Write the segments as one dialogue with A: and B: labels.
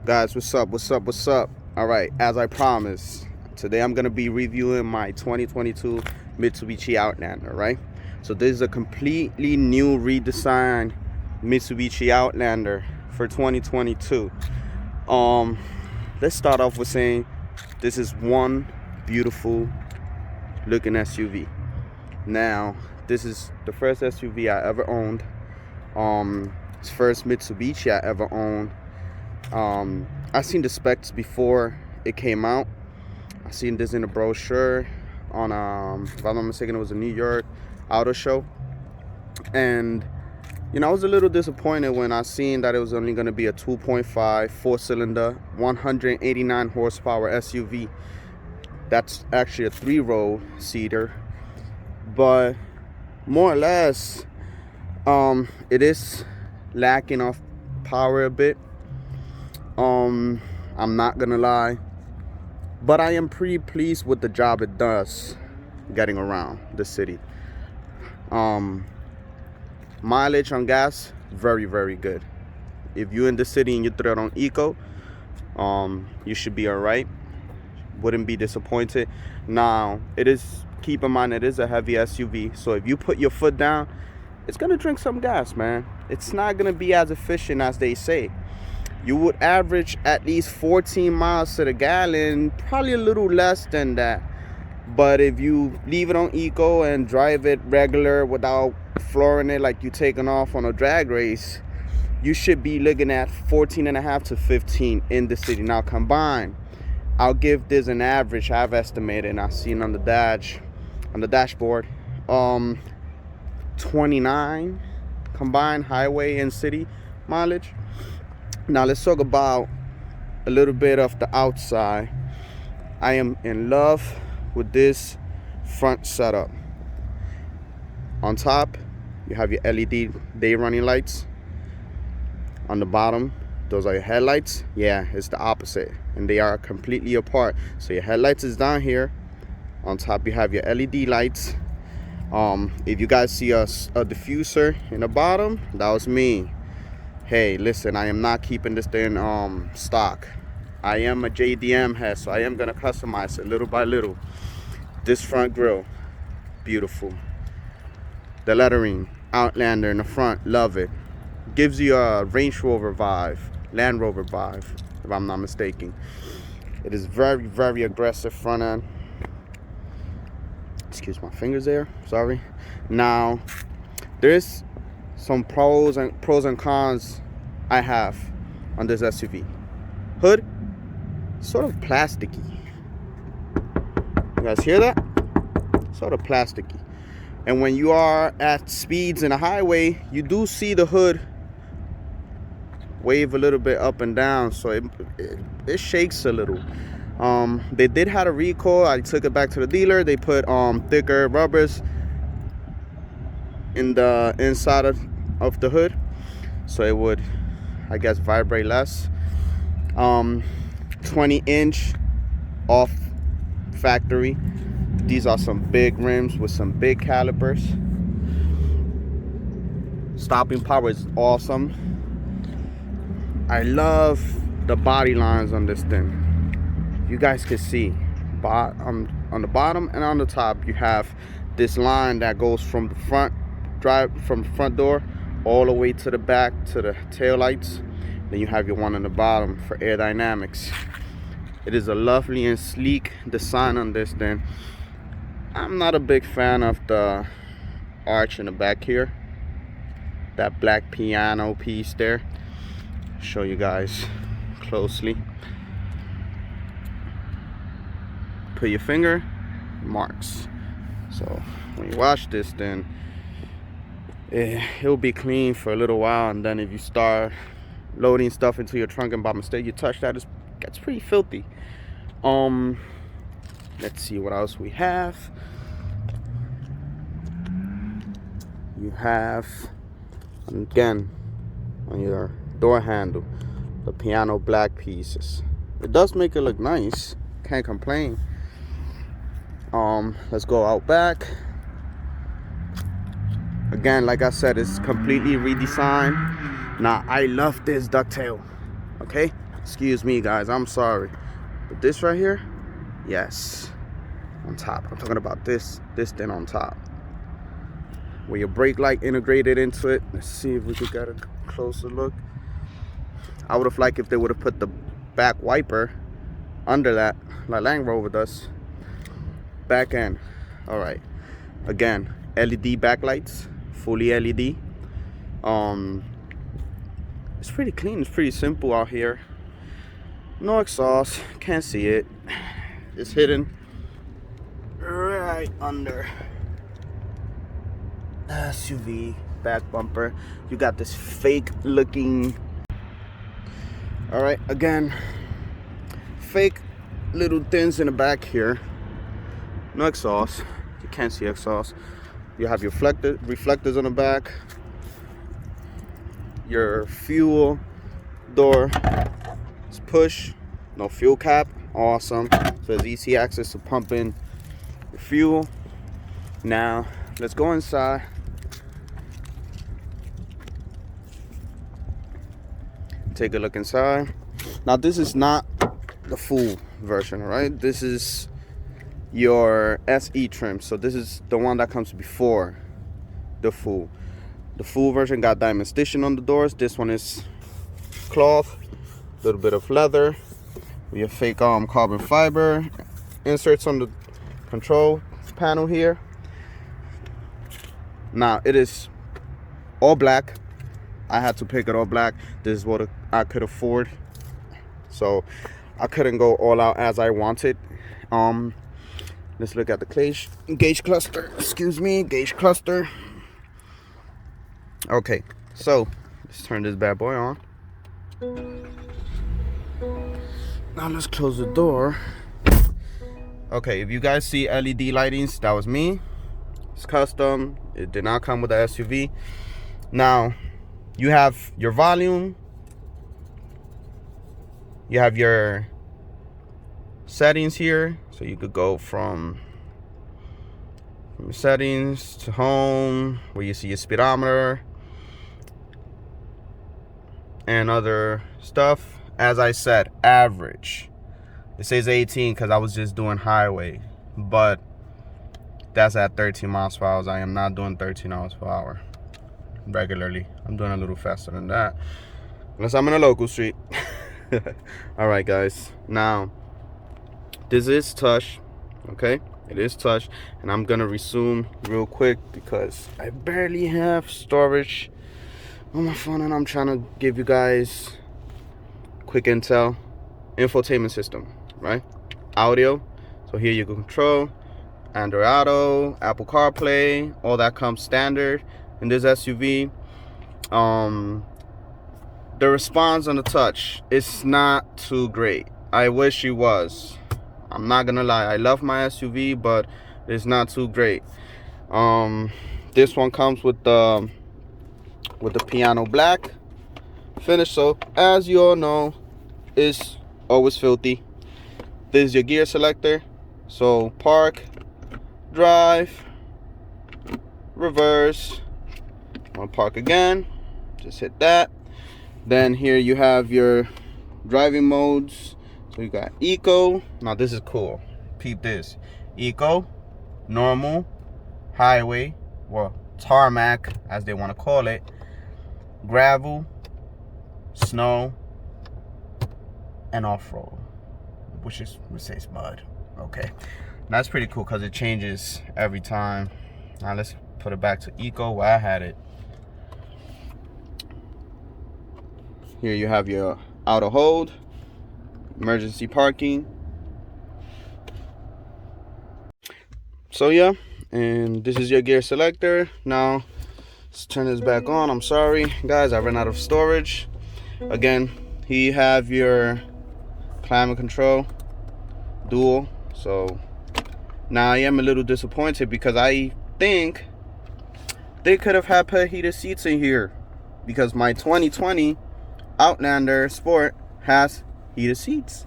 A: Guys, what's up? All right, as I promised, today I'm gonna be reviewing my 2022 Mitsubishi Outlander, right? So this is a completely new redesigned Mitsubishi Outlander for 2022. Um, let's start off with saying this is one beautiful looking SUV. Now, this is the first SUV I ever owned. It's first Mitsubishi I ever owned. I seen the specs before it came out. I seen this in a brochure on if I'm not mistaken, it was a New York auto show. And I was a little disappointed when I seen that it was only going to be a 2.5 4-cylinder 189 horsepower SUV. That's actually a 3-row seater, but more or less it is lacking of power a bit. I'm not gonna lie, but I am pretty pleased with the job it does getting around the city. Mileage on gas, very, very good. If you're in the city and you throw it on eco, you should be all right. Wouldn't be disappointed. Now, keep in mind, it is a heavy SUV, so if you put your foot down, it's gonna drink some gas, man. It's not gonna be as efficient as they say. You would average at least 14 miles to the gallon, probably a little less than that. But if you leave it on eco and drive it regular without flooring it like you taking off on a drag race, you should be looking at 14 and a half to 15 in the city. Now combined, I'll give this an average I've estimated and I've seen on the dashboard, 29 combined highway and city mileage. Now let's talk about a little bit of the outside. I am in love with this front setup. On top, you have your LED day running lights. On the bottom, those are your headlights. Yeah, it's the opposite, and they are completely apart. So your headlights is down here. On top, you have your LED lights. If you guys see a diffuser in the bottom, that was me. Hey, listen, I am not keeping this thing stock. I am a JDM head, so I am gonna customize it little by little. This front grille, beautiful. The lettering, Outlander in the front, love it. Gives you a Range Rover vibe, Land Rover vibe, if I'm not mistaken. It is very, very aggressive front end. Excuse my fingers there, sorry. Now, there's some pros and cons I have on this SUV. Hood, sort of plasticky. You guys hear that? Sort of plasticky. And when you are at speeds in a highway, you do see the hood wave a little bit up and down, so it shakes a little. They did have a recall. I took it back to the dealer. They put thicker rubbers in the inside of the hood, so it would, I guess, vibrate less. 20-inch off factory. These are some big rims with some big calipers. Stopping power is awesome. I love the body lines on this thing. You guys can see on the bottom and on the top, you have this line that goes from the front door all the way to the back to the tail lights. Then you have your one on the bottom for aerodynamics. It is a lovely and sleek design on this thing. I'm not a big fan of the arch in the back here, that black piano piece there. Show you guys closely. Put your finger, marks. So when you wash this, then it'll be clean for a little while, and then if you start loading stuff into your trunk and by mistake you touch that, it gets pretty filthy. Let's see what else we have. You have, again, on your door handle, the piano black pieces. It does make it look nice, can't complain. Let's go out back. Again, like I said, it's completely redesigned. Now, I love this ducktail, okay? Excuse me, guys, I'm sorry. But this right here, yes, on top. I'm talking about this thing on top. Where your brake light integrated into it. Let's see if we could get a closer look. I would have liked if they would have put the back wiper under that, like Land Rover does. Back end. All right. Again, LED backlights, fully LED. It's pretty clean. It's pretty simple out here. No exhaust. Can't see it. It's hidden right under SUV back bumper. You got this fake looking, all right, again, fake little things in the back here. No exhaust. You can't see exhaust. You have your reflectors on the back. Your fuel door is push, no fuel cap. Awesome. So there's easy access to pump in your fuel. Now let's go inside. Take a look inside. Now this is not the full version, right? This is your SE trim. So this is the one that comes before the full. The full version got diamond stitching on the doors. This one is cloth, a little bit of leather. We have fake carbon fiber inserts on the control panel here. Now it is all black. I had to pick it all black. This is what I could afford, so I couldn't go all out as I wanted. Let's look at the gauge cluster. Excuse me, gauge cluster. Okay, so let's turn this bad boy on. Now let's close the door. Okay, if you guys see LED lightings, that was me. It's custom. It did not come with the SUV. Now you have your volume. You have your settings here, so you could go from settings to home, where you see your speedometer and other stuff. As I said, average. It says 18 because I was just doing highway, but that's at 13 miles per hour. I am not doing 13 miles per hour regularly. I'm doing a little faster than that, unless I'm in a local street. All right, guys. Now, this is touch, okay? It is touch, and I'm gonna resume real quick because I barely have storage on my phone, and I'm trying to give you guys quick intel. Infotainment system, right? Audio. So here you can control Android Auto, Apple CarPlay, all that comes standard in this SUV. The response on the touch is not too great. I wish it was. I'm not gonna lie, I love my SUV, but it's not too great. This one comes with the piano black finish, so as you all know, it's always filthy. This is your gear selector, so park, drive, reverse. I'll park again, just hit that. Then here you have your driving modes. So you got eco. Now this is cool. Peep this. Eco, normal, highway, well, tarmac as they want to call it, gravel, snow, and off-road, which says mud. Okay, that's pretty cool because it changes every time. Now let's put it back to eco where I had it. Here you have your auto hold, emergency parking. So yeah, and this is your gear selector. Now let's turn this back on. I'm sorry guys, I ran out of storage. Again, here you have your climate control, dual. So now I am a little disappointed because I think they could have had put heated seats in here, because my 2020 Outlander Sport has heated seats.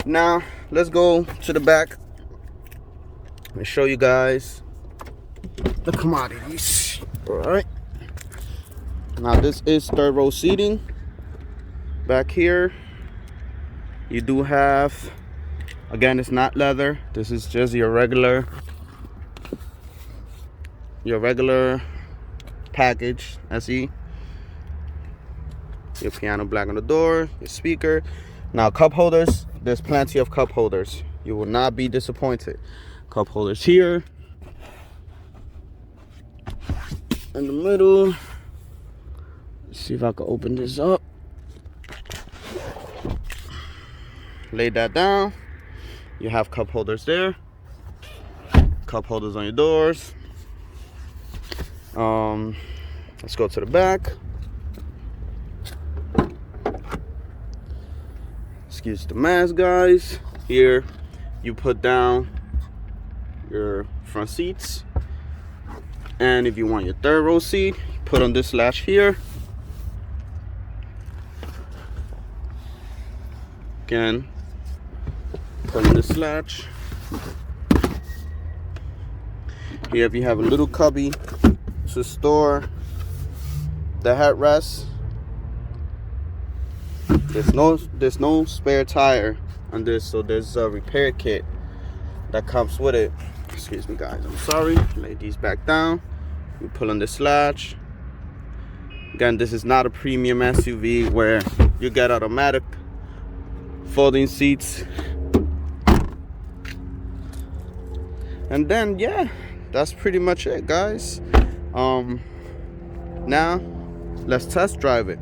A: Now let's go to the back and show you guys the commodities. All right, now this is third row seating back here. You do have, again, it's not leather. This is just your regular package. SE. Your piano black on the door, your speaker. Now cup holders, there's plenty of cup holders. You will not be disappointed. Cup holders here. In the middle. Let's see if I can open this up. Lay that down. You have cup holders there. Cup holders on your doors. Let's go to the back. Excuse the mess, guys. Here you put down your front seats, and if you want your third row seat, put on this latch here. Again, put on this latch. Here, if you have a little cubby to store the headrest. There's no spare tire on this, so there's a repair kit that comes with it. Excuse me, guys, I'm sorry. Lay these back down. You pull on this latch. Again, this is not a premium SUV where you get automatic folding seats. And then, yeah, that's pretty much it, guys. Now let's test drive it.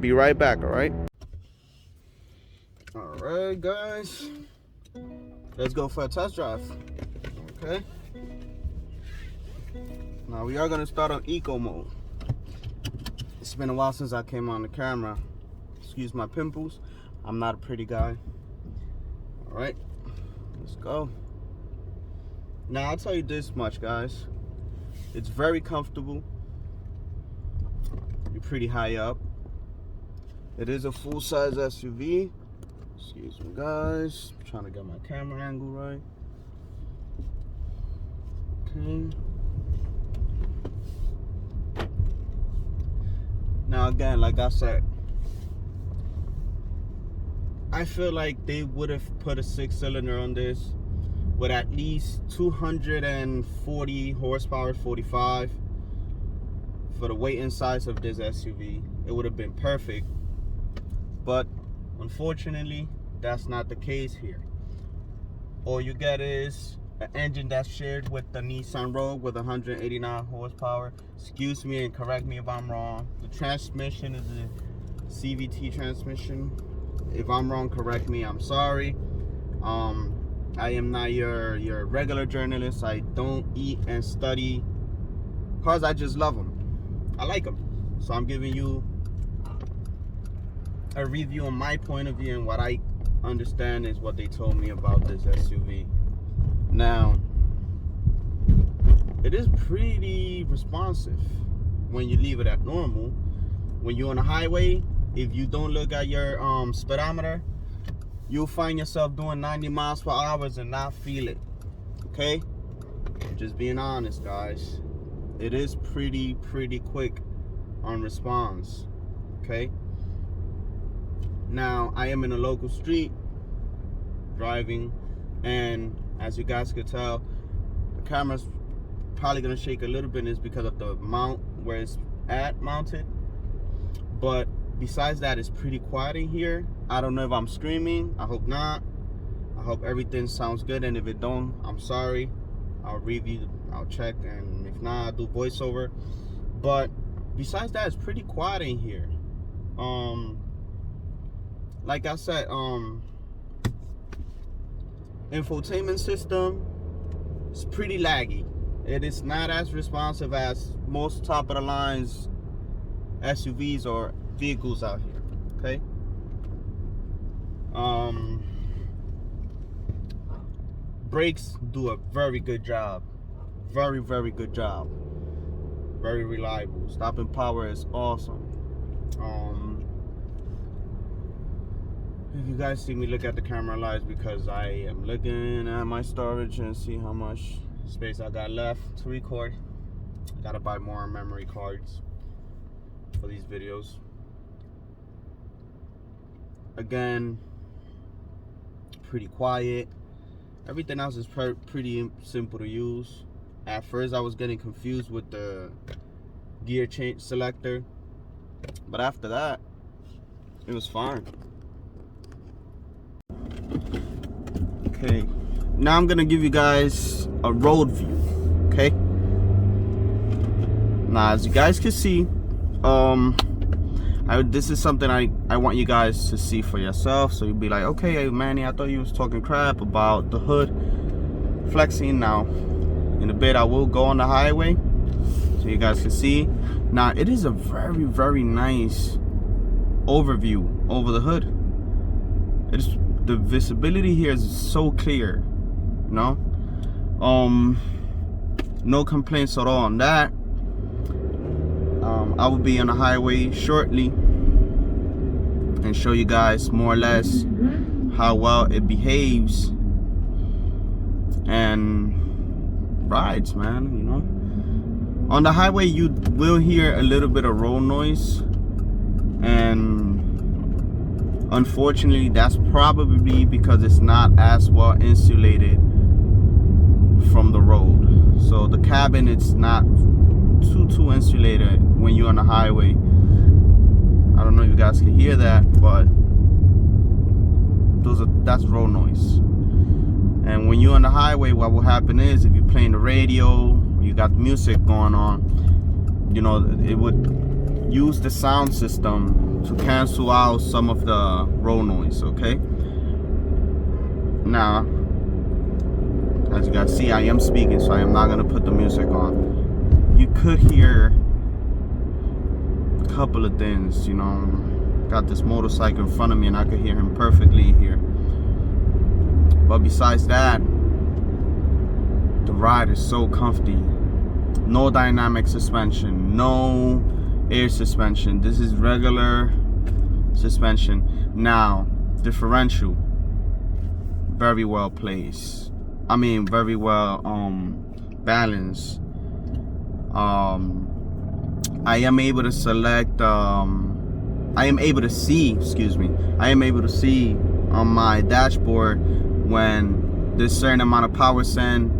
A: Be right back. All right, guys, let's go for a test drive. Okay, now we are going to start on eco mode. It's been a while since I came on the camera. Excuse my pimples, I'm not a pretty guy. All right, let's go. Now I'll tell you this much, guys, it's very comfortable. You're pretty high up. It is a full-size SUV. Excuse me, guys. I'm trying to get my camera angle right. Okay. Now, again, like I said, I feel like they would have put a 6-cylinder on this with at least 240 horsepower, 45. For the weight and size of this SUV, it would have been perfect. But unfortunately, that's not the case here. All you get is an engine that's shared with the Nissan Rogue with 189 horsepower. Excuse me and correct me if I'm wrong. The transmission is a CVT transmission. If I'm wrong, correct me. I'm sorry. I am not your regular journalist. I don't eat and study cars. I just love them. I like them. So I'm giving you a review on my point of view, and what I understand is what they told me about this SUV. Now, it is pretty responsive when you leave it at normal. When you're on the highway, if you don't look at your speedometer, you'll find yourself doing 90 miles per hour and not feel it. Okay, just being honest, guys. It is pretty quick on response. Okay, now I am in a local street driving, and as you guys could tell, the camera's probably gonna shake a little bit. Is because of the mount where it's mounted, but besides that, it's pretty quiet in here. I don't know if I'm screaming. I hope not. I hope everything sounds good, and if it don't, I'm sorry. I'll review, I'll check, and if not, I'll do voiceover. But besides that, it's pretty quiet in here. Like I said, infotainment system is pretty laggy. It is not as responsive as most top of the lines SUVs or vehicles out here. Okay. Brakes do a very good job. Very good job. Very reliable. Stopping power is awesome. If you guys see me look at the camera lights, because I am looking at my storage and see how much space I got left to record. I gotta buy more memory cards for these videos. Again, pretty quiet. Everything else is pretty simple to use. At first I was getting confused with the gear change selector, but after that it was fine. Okay, now I'm gonna give you guys a road view. Okay, now as you guys can see, this is something I want you guys to see for yourself, so you'll be like, okay, hey, Manny, I thought you was talking crap about the hood flexing. Now in a bit I will go on the highway so you guys can see. Now it is a very, very nice overview over the hood. The visibility here is so clear, you know. No complaints at all on that. I will be on the highway shortly and show you guys more or less how well it behaves and rides, man, you know. On the highway you will hear a little bit of road noise, and unfortunately that's probably because it's not as well insulated from the road. So the cabin, it's not too insulated when you're on the highway. I don't know if you guys can hear that, but that's road noise. And when you're on the highway, what will happen is, if you're playing the radio, you got music going on, you know, it would use the sound system to cancel out some of the road noise. Okay, now as you guys see, I am speaking, so I am not going to put the music on. You could hear a couple of things, you know. Got this motorcycle in front of me and I could hear him perfectly here. But besides that, the ride is so comfy. No dynamic suspension, no air suspension. This is regular suspension. Now, differential, very well placed. I mean, very well balanced. I am able to select, I am able to see on my dashboard when there's certain amount of power sent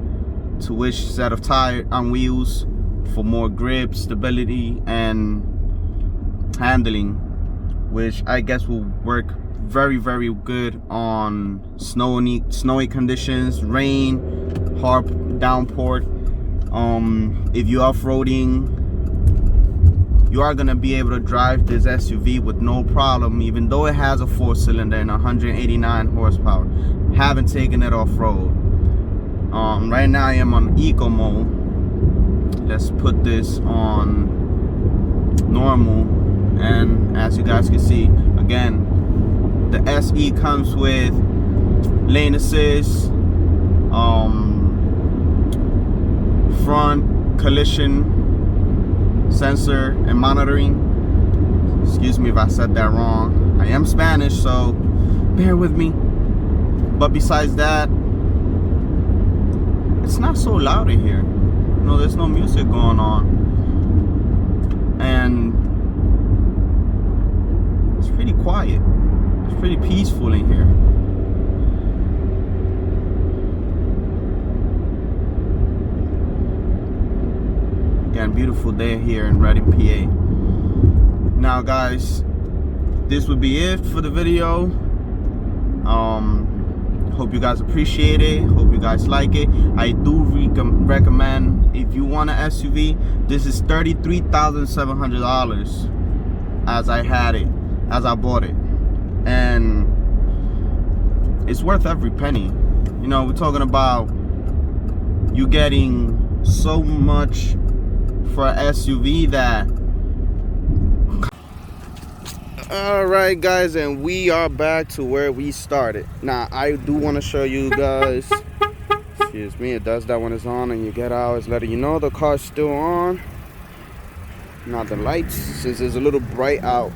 A: to which set of tire on wheels for more grip, stability, and handling, which I guess will work very, very good on snowy conditions, rain, hard downpour. If you're off-roading, you are gonna be able to drive this SUV with no problem, even though it has a 4-cylinder and 189 horsepower. Haven't taken it off-road. Right now I am on eco mode. Let's put this on normal, and as you guys can see, again, the SE comes with lane assist, front collision sensor and monitoring. Excuse me if I said that wrong. I am Spanish, so bear with me. But besides that, it's not so loud in here. You know, there's no music going on, and it's pretty quiet. It's pretty peaceful in here. Again, beautiful day here in Reading, PA. Now guys, this would be it for the video. Hope you guys appreciate it. Hope you guys like it. I do recommend, if you want an SUV, this is $33,700 as I bought it, and it's worth every penny. You know, we're talking about you getting so much for an SUV that. Alright guys, and we are back to where we started. Now I do want to show you guys, excuse me, it does that when it's on and you get out, it's letting you know the car's still on. Now the lights, since it's a little bright out,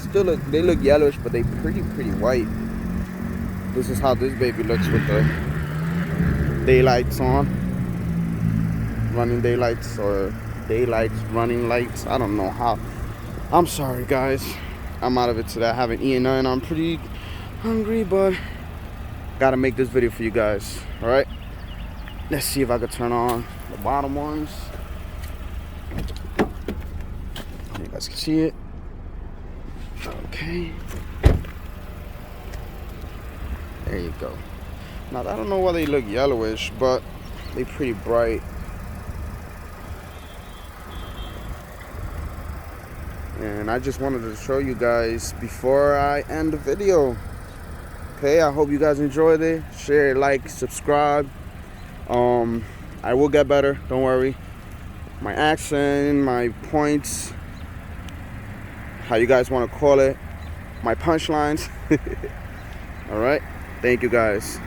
A: still they look yellowish, but they pretty white. This is how this baby looks with the daylights on, running daylights, or daylights running lights. I don't know how. I'm sorry guys, I'm out of it today. I haven't eaten nothing. I'm pretty hungry, but Gotta make this video for you guys. All right. Let's see if I can turn on the bottom ones. You guys can see it. Okay. There you go. Now I don't know why they look yellowish, but they pretty bright. And I just wanted to show you guys before I end the video. Okay, I hope you guys enjoyed it. Share, like, subscribe. I will get better, don't worry. My accent, my points, how you guys want to call it, my punchlines. All right, thank you guys.